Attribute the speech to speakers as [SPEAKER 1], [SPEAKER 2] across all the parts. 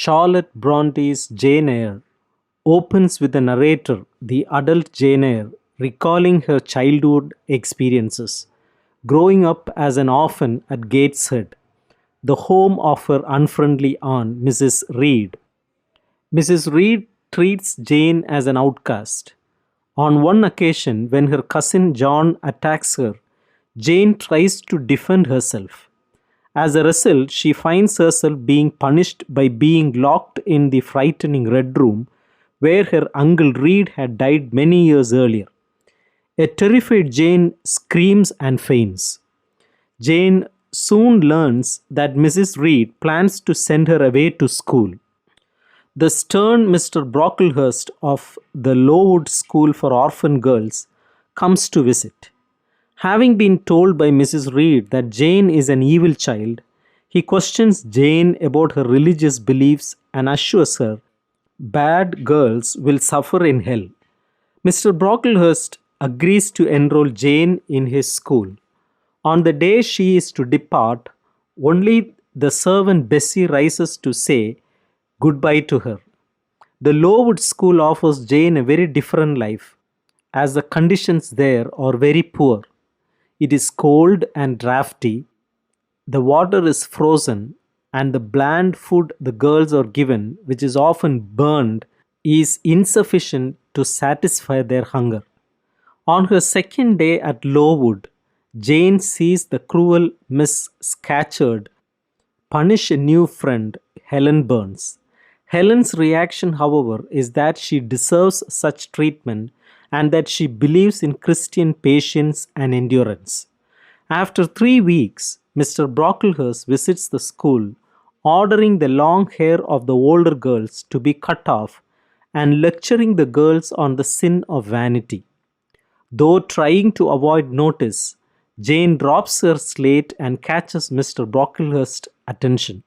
[SPEAKER 1] Charlotte Bronte's Jane Eyre opens with the narrator, the adult Jane Eyre, recalling her childhood experiences, growing up as an orphan at Gateshead, the home of her unfriendly aunt, Mrs. Reed. Mrs. Reed treats Jane as an outcast. On one occasion, when her cousin John attacks her, Jane tries to defend herself. As a result, she finds herself being punished by being locked in the frightening Red Room where her uncle Reed had died many years earlier. A terrified Jane screams and faints. Jane soon learns that Mrs. Reed plans to send her away to school. The stern Mr. Brocklehurst of the Lowood School for Orphan Girls comes to visit. Having been told by Mrs. Reed that Jane is an evil child, he questions Jane about her religious beliefs and assures her bad girls will suffer in hell. Mr. Brocklehurst agrees to enroll Jane in his school. On the day she is to depart, only the servant Bessie rises to say goodbye to her. The Lowood School offers Jane a very different life, as the conditions there are very poor. It is cold and drafty, the water is frozen, and the bland food the girls are given, which is often burned, is insufficient to satisfy their hunger. On her second day at Lowood, Jane sees the cruel Miss Scatcherd punish a new friend, Helen Burns. Helen's reaction, however, is that she deserves such treatment and that she believes in Christian patience and endurance. After 3 weeks, Mr. Brocklehurst visits the school, ordering the long hair of the older girls to be cut off and lecturing the girls on the sin of vanity. Though trying to avoid notice, Jane drops her slate and catches Mr. Brocklehurst's attention.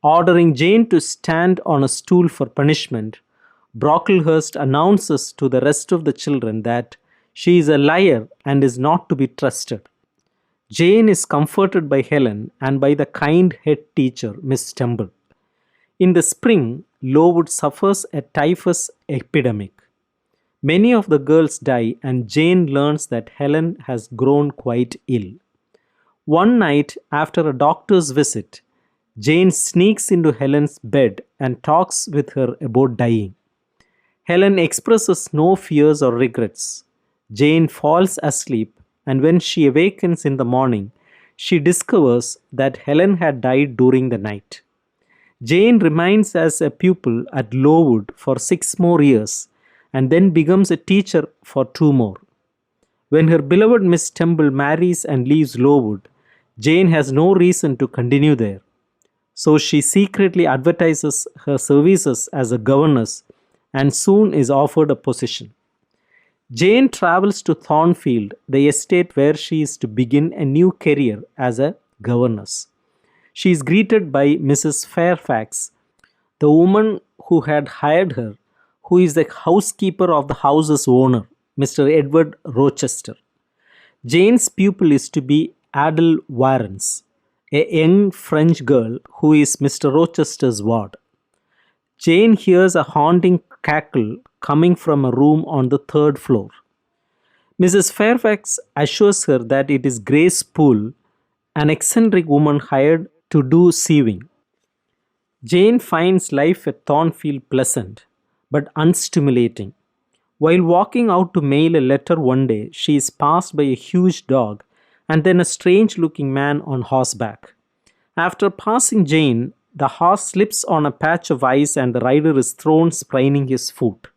[SPEAKER 1] Ordering Jane to stand on a stool for punishment, Brocklehurst announces to the rest of the children that she is a liar and is not to be trusted. Jane is comforted by Helen and by the kind head teacher, Miss Temple. In the spring, Lowood suffers a typhus epidemic. Many of the girls die, and Jane learns that Helen has grown quite ill. One night, after a doctor's visit, Jane sneaks into Helen's bed and talks with her about dying. Helen expresses no fears or regrets. Jane falls asleep, and when she awakens in the morning, she discovers that Helen had died during the night. Jane remains as a pupil at Lowood for 6 more years and then becomes a teacher for 2 more. When her beloved Miss Temple marries and leaves Lowood, Jane has no reason to continue there. So she secretly advertises her services as a governess and soon is offered a position. Jane travels to Thornfield, the estate where she is to begin a new career as a governess. She is greeted by Mrs. Fairfax, the woman who had hired her, who is the housekeeper of the house's owner, Mr. Edward Rochester. Jane's pupil is to be Adele Warrens, a young French girl who is Mr. Rochester's ward. Jane hears a haunting cackle coming from a room on the 3rd floor. Mrs. Fairfax assures her that it is Grace Poole, an eccentric woman hired to do sieving. Jane finds life at Thornfield pleasant, but unstimulating. While walking out to mail a letter one day, she is passed by a huge dog and then a strange-looking man on horseback. After passing Jane, the horse slips on a patch of ice and the rider is thrown spraining his foot.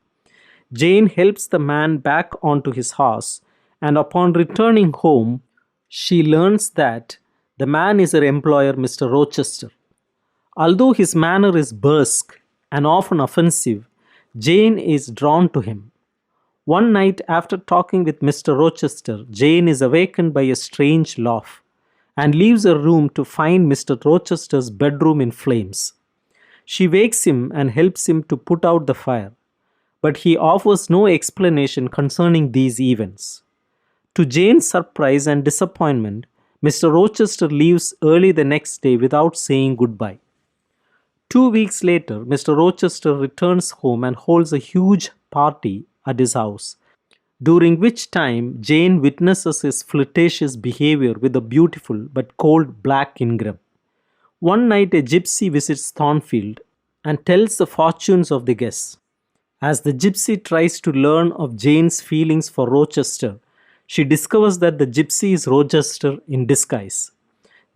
[SPEAKER 1] Jane helps the man back onto his horse, and upon returning home, she learns that the man is her employer, Mr. Rochester. Although his manner is brusque and often offensive, Jane is drawn to him. One night, after talking with Mr. Rochester, Jane is awakened by a strange laugh and leaves her room to find Mr. Rochester's bedroom in flames. She wakes him and helps him to put out the fire, but he offers no explanation concerning these events. To Jane's surprise and disappointment, Mr. Rochester leaves early the next day without saying goodbye. 2 weeks later, Mr. Rochester returns home and holds a huge party at his house, during which time Jane witnesses his flirtatious behavior with a beautiful but cold black Ingram. One night, a gypsy visits Thornfield and tells the fortunes of the guests. As the gypsy tries to learn of Jane's feelings for Rochester, she discovers that the gypsy is Rochester in disguise.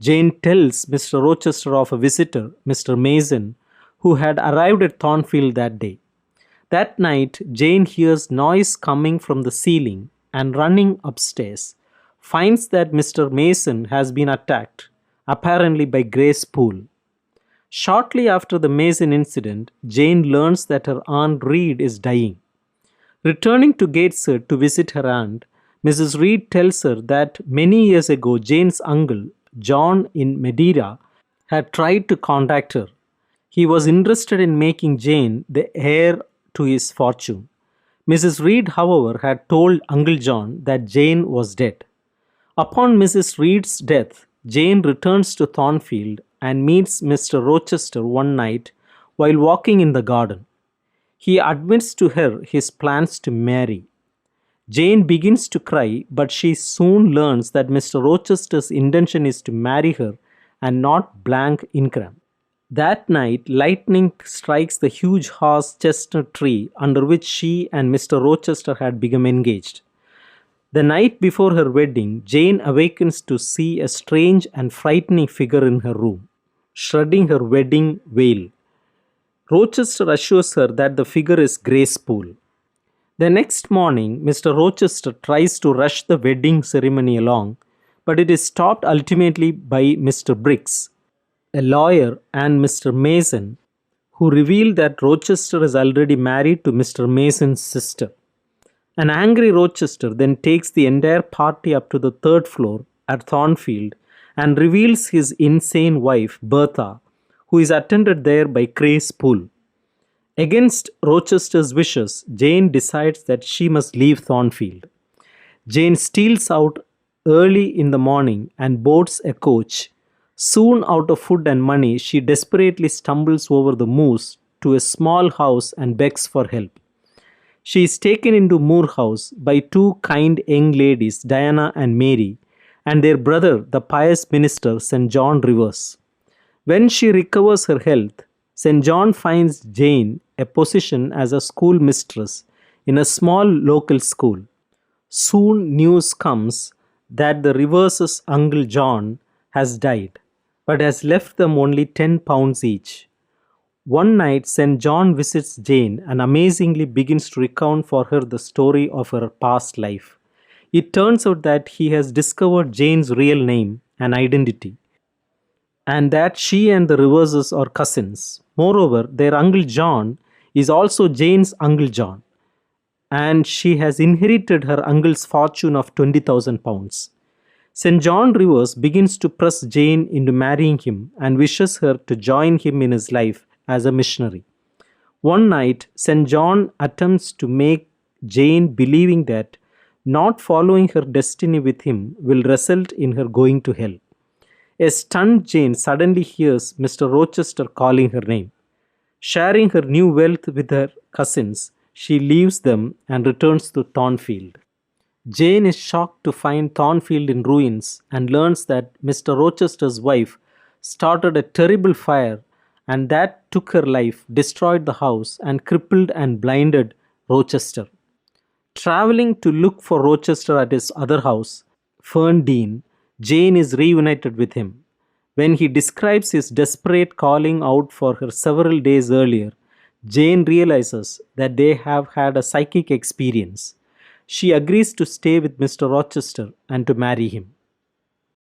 [SPEAKER 1] Jane tells Mr. Rochester of a visitor, Mr. Mason, who had arrived at Thornfield that day. That night, Jane hears noise coming from the ceiling and running upstairs, finds that Mr. Mason has been attacked, apparently by Grace Poole. Shortly after the Mason incident, Jane learns that her Aunt Reed is dying. Returning to Gateshead to visit her aunt, Mrs. Reed tells her that many years ago Jane's uncle, John in Madeira, had tried to contact her. He was interested in making Jane the heir to his fortune. Mrs. Reed, however, had told Uncle John that Jane was dead. Upon Mrs. Reed's death, Jane returns to Thornfield and meets Mr. Rochester one night while walking in the garden. He admits to her his plans to marry. Jane begins to cry, but she soon learns that Mr. Rochester's intention is to marry her and not blank Ingram. That night, lightning strikes the huge horse chestnut tree under which she and Mr. Rochester had become engaged. The night before her wedding, Jane awakens to see a strange and frightening figure in her room, shredding her wedding veil. Rochester assures her that the figure is Grace Poole. The next morning, Mr. Rochester tries to rush the wedding ceremony along, but it is stopped ultimately by Mr. Briggs, a lawyer, and Mr. Mason, who reveal that Rochester is already married to Mr. Mason's sister. An angry Rochester then takes the entire party up to the third floor at Thornfield and reveals his insane wife, Bertha, who is attended there by Grace Poole. Against Rochester's wishes, Jane decides that she must leave Thornfield. Jane steals out early in the morning and boards a coach. Soon out of food and money, she desperately stumbles over the moors to a small house and begs for help. She is taken into Moor House by two kind young ladies, Diana and Mary, and their brother, the pious minister, St. John Rivers. When she recovers her health, St. John finds Jane a position as a schoolmistress in a small local school. Soon news comes that the Rivers' uncle John has died, but has left them only £10 each. One night, St. John visits Jane and amazingly begins to recount for her the story of her past life. It turns out that he has discovered Jane's real name and identity, and that she and the Riverses are cousins. Moreover, their Uncle John is also Jane's Uncle John, and she has inherited her uncle's fortune of £20,000. St. John Rivers begins to press Jane into marrying him and wishes her to join him in his life as a missionary. One night, St. John attempts to make Jane believing that not following her destiny with him will result in her going to hell. A stunned Jane suddenly hears Mr. Rochester calling her name. Sharing her new wealth with her cousins, she leaves them and returns to Thornfield. Jane is shocked to find Thornfield in ruins and learns that Mr. Rochester's wife started a terrible fire and that took her life, destroyed the house, and crippled and blinded Rochester. Traveling to look for Rochester at his other house, Ferndean, Jane is reunited with him. When he describes his desperate calling out for her several days earlier, Jane realizes that they have had a psychic experience. She agrees to stay with Mr. Rochester and to marry him.